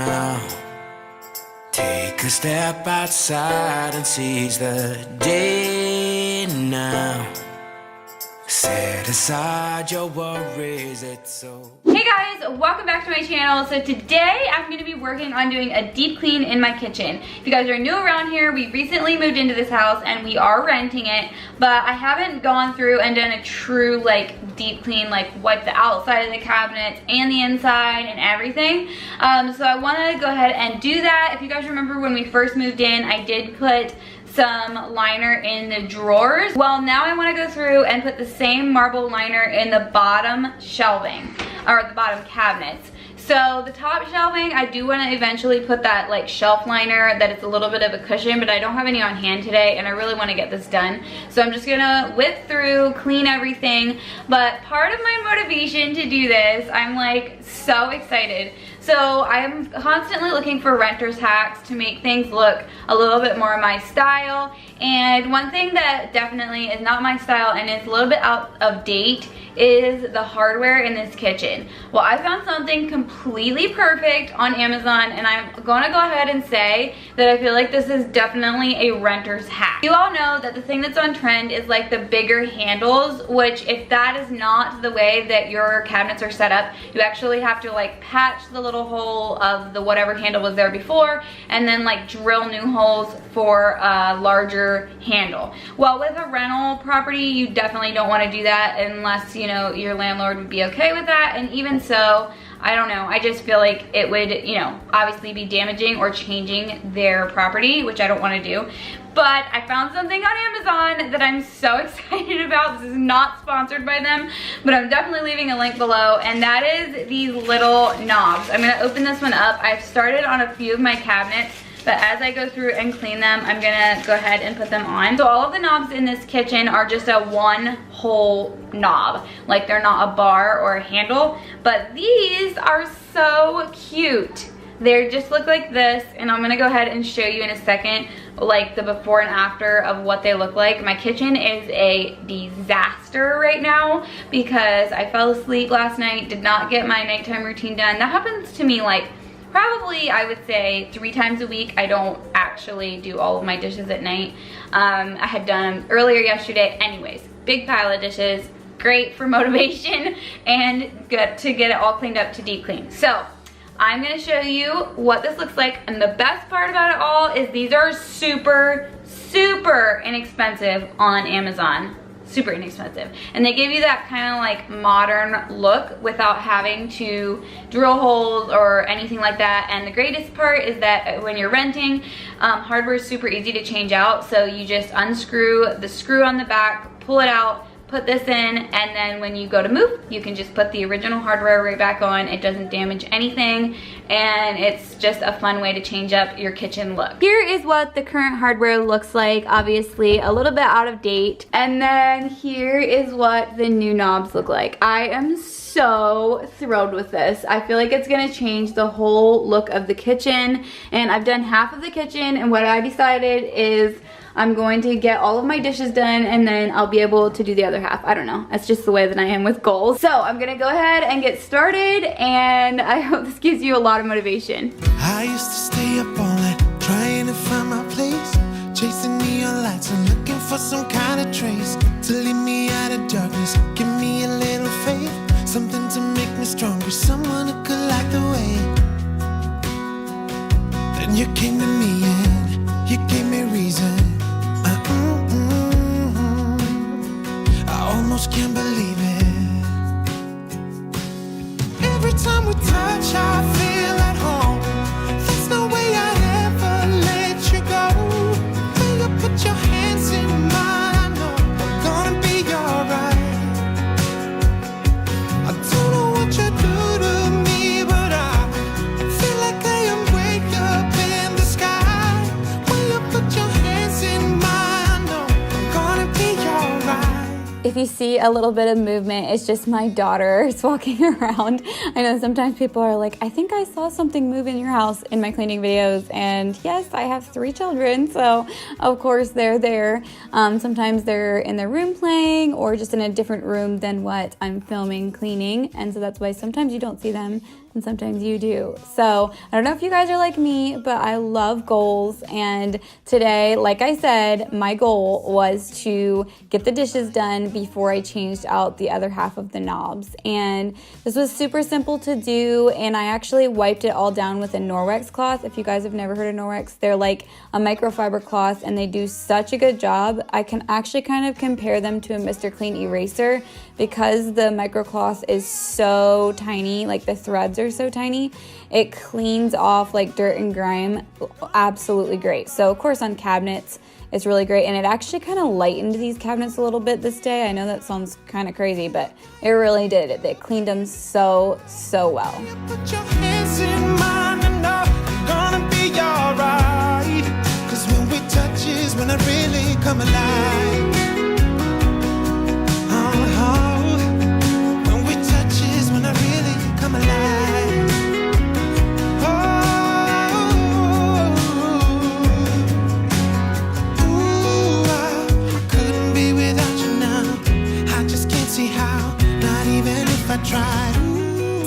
now. Take a step outside and seize the day now. Set aside your worries, it's so... Hey guys, welcome back to my channel. So today I'm going to be working on doing a deep clean in my kitchen. If you guys are new around here, we recently moved into this house and we are renting it, but I haven't gone through and done a true like deep clean, like wipe the outside of the cabinets and the inside and everything. So I want to go ahead and do that. If you guys remember when we first moved in, I did put some liner in the drawers. Well, now I want to go through and put the same marble liner in the bottom shelving, or the bottom cabinets. So the top shelving, I do want to eventually put that like shelf liner that it's a little bit of a cushion, but I don't have any on hand today and I really want to get this done. So I'm just gonna whip through, clean everything. But part of my motivation to do this, I'm like so excited. So I'm constantly looking for renter's hacks to make things look a little bit more my style. And one thing that definitely is not my style and is a little bit out of date is the hardware in this kitchen. Well, I found something completely perfect on Amazon and I'm gonna go ahead and say that I feel like this is definitely a renter's hack. You all know that the thing that's on trend is like the bigger handles, which if that is not the way that your cabinets are set up, you actually have to like patch the little hole of the whatever handle was there before and then like drill new holes for a larger handle. Well, with a rental property, you definitely don't want to do that unless, you know, your landlord would be okay with that. And even so, I don't know, I just feel like it would, you know, obviously be damaging or changing their property, which I don't want to do. But I found something on Amazon that I'm so excited about. This is not sponsored by them, but I'm definitely leaving a link below, and that is these little knobs. I'm gonna open this one up. I've started on a few of my cabinets, but as I go through and clean them, I'm gonna go ahead and put them on. So all of the knobs in this kitchen are just a one whole knob. Like they're not a bar or a handle, but these are so cute. They just look like this, and I'm gonna go ahead and show you in a second like the before and after of what they look like. My kitchen is a disaster right now because I fell asleep last night, did not get my nighttime routine done. That happens to me like probably, I would say, 3 times a week. I don't actually do all of my dishes at night. I had done them earlier yesterday. Anyways, big pile of dishes, great for motivation and good to get it all cleaned up to deep clean. So I'm gonna show you what this looks like, and the best part about it all is these are super, super inexpensive on Amazon. Super inexpensive, and they give you that kind of like modern look without having to drill holes or anything like that. And the greatest part is that when you're renting, hardware is super easy to change out. So you just unscrew the screw on the back, pull it out, put this in, and then when you go to move, you can just put the original hardware right back on. It doesn't damage anything, and it's just a fun way to change up your kitchen look. Here is what the current hardware looks like, obviously a little bit out of date. And then here is what the new knobs look like. I am so thrilled with this. I feel like it's gonna change the whole look of the kitchen, and I've done half of the kitchen, and what I decided is I'm going to get all of my dishes done and then I'll be able to do the other half. I don't know. That's just the way that I am with goals. So I'm gonna go ahead and get started, and I hope this gives you a lot of motivation. I used to stay up all night trying to find my place, chasing neon lights and looking for some kind of trace to lead me out of darkness. Give me a little faith, something to make me stronger, someone who could light the way. Then you came to me and you gave me reason. I almost can't believe it. Every time we touch, I feel at home. There's no way I'd ever let you go. When you put your hands in mine, I know I'm gonna be alright. I don't know what you do to me, but I feel like I am way up in the sky. When you put your hands in mine, I know I'm gonna be alright. If you see a little bit of movement, it's just my daughter walking around. I know sometimes people are like, I think I saw something move in your house in my cleaning videos, and yes, I have 3 children, so of course they're there. Sometimes they're in their room playing or just in a different room than what I'm filming cleaning, and so that's why sometimes you don't see them and sometimes you do. So I don't know if you guys are like me, but I love goals. And today, like I said, my goal was to get the dishes done before I changed out the other half of the knobs. And this was super simple to do, and I actually wiped it all down with a Norwex cloth. If you guys have never heard of Norwex, they're like a microfiber cloth, and they do such a good job. I can actually kind of compare them to a Mr. Clean eraser because the microcloth is so tiny, like the threads are so tiny. It cleans off like dirt and grime absolutely great. So of course on cabinets, it's really great, and it actually kind of lightened these cabinets a little bit this day. I know that sounds kind of crazy, but it really did. It cleaned them so well. Put your hands in mine and know I'm gonna be alright. 'Cause when we touch is when I really come alive. When we touch is when I really come alive. I couldn't be without you now. I just can't see how, not even if I tried.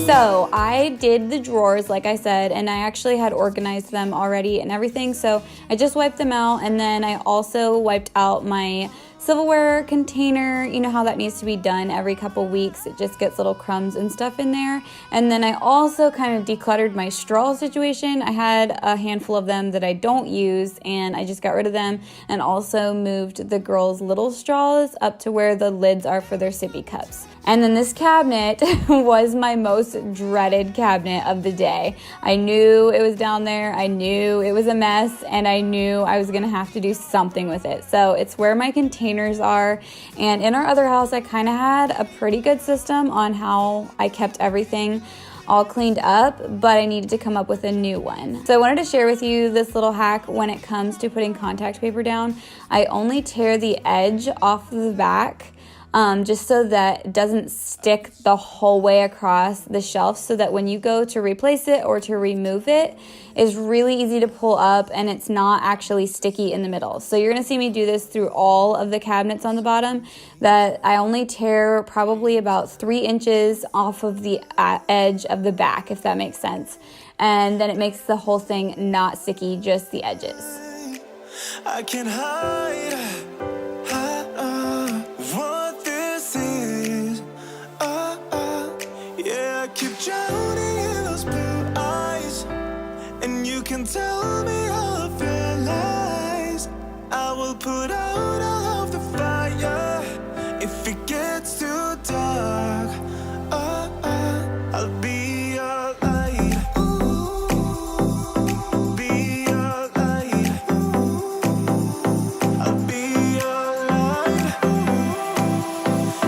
So I did the drawers, like I said, and I actually had organized them already and everything. So I just wiped them out, and then I also wiped out my silverware container. You know how that needs to be done every couple weeks. It just gets little crumbs and stuff in there. And then I also kind of decluttered my straw situation. I had a handful of them that I don't use, and I just got rid of them, and also moved the girls' little straws up to where the lids are for their sippy cups. And then this cabinet was my most dreaded cabinet of the day. I knew it was down there, I knew it was a mess, and I knew I was gonna have to do something with it. So it's where my containers are, and in our other house I kind of had a pretty good system on how I kept everything all cleaned up, but I needed to come up with a new one. So I wanted to share with you this little hack when it comes to putting contact paper down. I only tear the edge off the back, just so that it doesn't stick the whole way across the shelf, so that when you go to replace it or to remove it, it's really easy to pull up and it's not actually sticky in the middle. So you're gonna see me do this through all of the cabinets on the bottom, that I only tear probably about 3 inches off of the edge of the back, if that makes sense. And then it makes the whole thing not sticky, just the edges. I can't hide what this is. Yeah, I keep drowning in those blue eyes, and you can tell me all of your lies. I will put out all of the fire if it gets too dark. I'll be your light. Be your light. I'll be your light.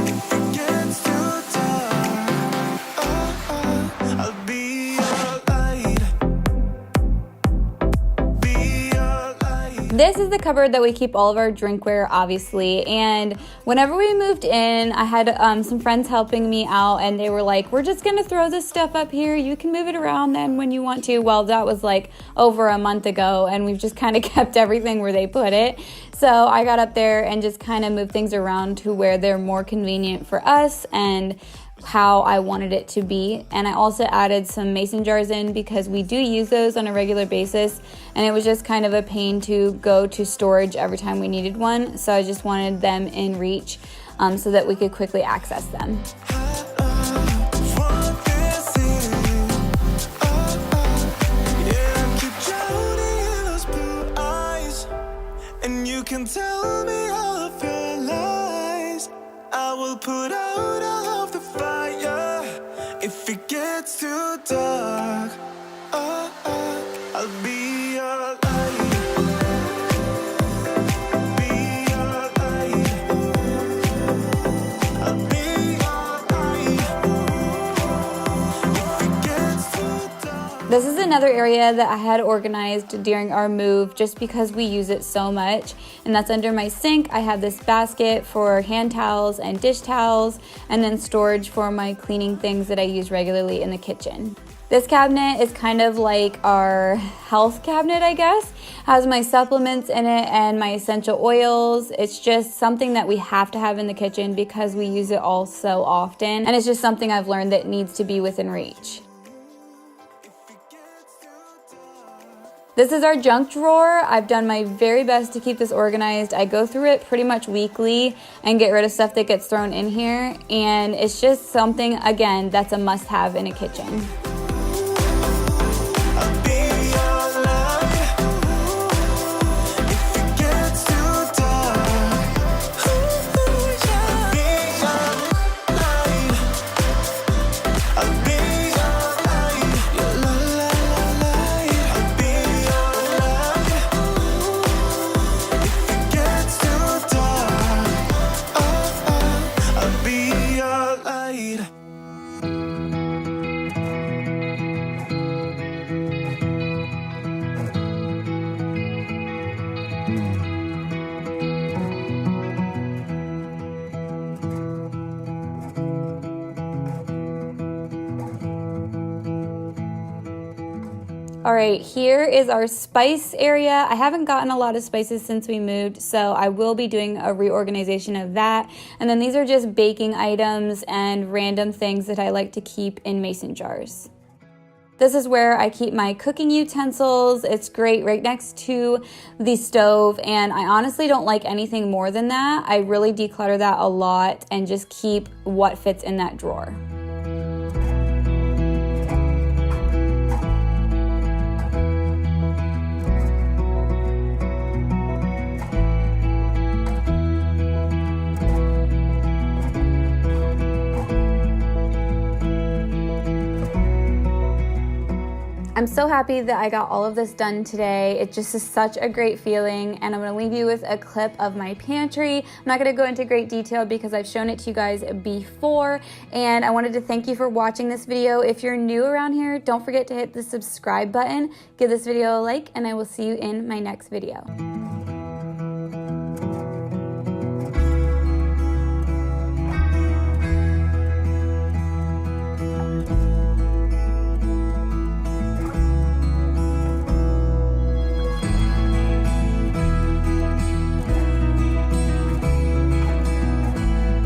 If it gets too dark, I'll be your light. Be your light. This is the cupboard that we keep all of our drinkware, obviously, and whenever we moved in, I had some friends helping me out, and they were like, we're just gonna throw this stuff up here, you can move it around then when you want to. Well, that was like over a month ago, and we've just kind of kept everything where they put it. So I got up there and just kind of moved things around to where they're more convenient for us and how I wanted it to be. And I also added some mason jars in because we do use those on a regular basis, and it was just kind of a pain to go to storage every time we needed one. So I just wanted them in reach so that we could quickly access them. What this is. Yeah, I keep drowning in those blue eyes, and you can tell me all of your lies. I will put out all of the fire if it gets too dark. I'll be your light. Be your light. I'll be your light. If it gets too dark. This is another area that I had organized during our move just because we use it so much, and that's under my sink. I have this basket for hand towels and dish towels, and then storage for my cleaning things that I use regularly in the kitchen. This cabinet is kind of like our health cabinet, I guess. Has my supplements in it and my essential oils. It's just something that we have to have in the kitchen because we use it all so often, and it's just something I've learned that needs to be within reach. This is our junk drawer. I've done my very best to keep this organized. I go through it pretty much weekly and get rid of stuff that gets thrown in here. And it's just something, again, that's a must-have in a kitchen. All right, here is our spice area. I haven't gotten a lot of spices since we moved, so I will be doing a reorganization of that. And then these are just baking items and random things that I like to keep in mason jars. This is where I keep my cooking utensils. It's great right next to the stove, and I honestly don't like anything more than that. I really declutter that a lot and just keep what fits in that drawer. I'm so happy that I got all of this done today. It just is such a great feeling, and I'm gonna leave you with a clip of my pantry. I'm not gonna go into great detail because I've shown it to you guys before, and I wanted to thank you for watching this video. If you're new around here, don't forget to hit the subscribe button, give this video a like, and I will see you in my next video.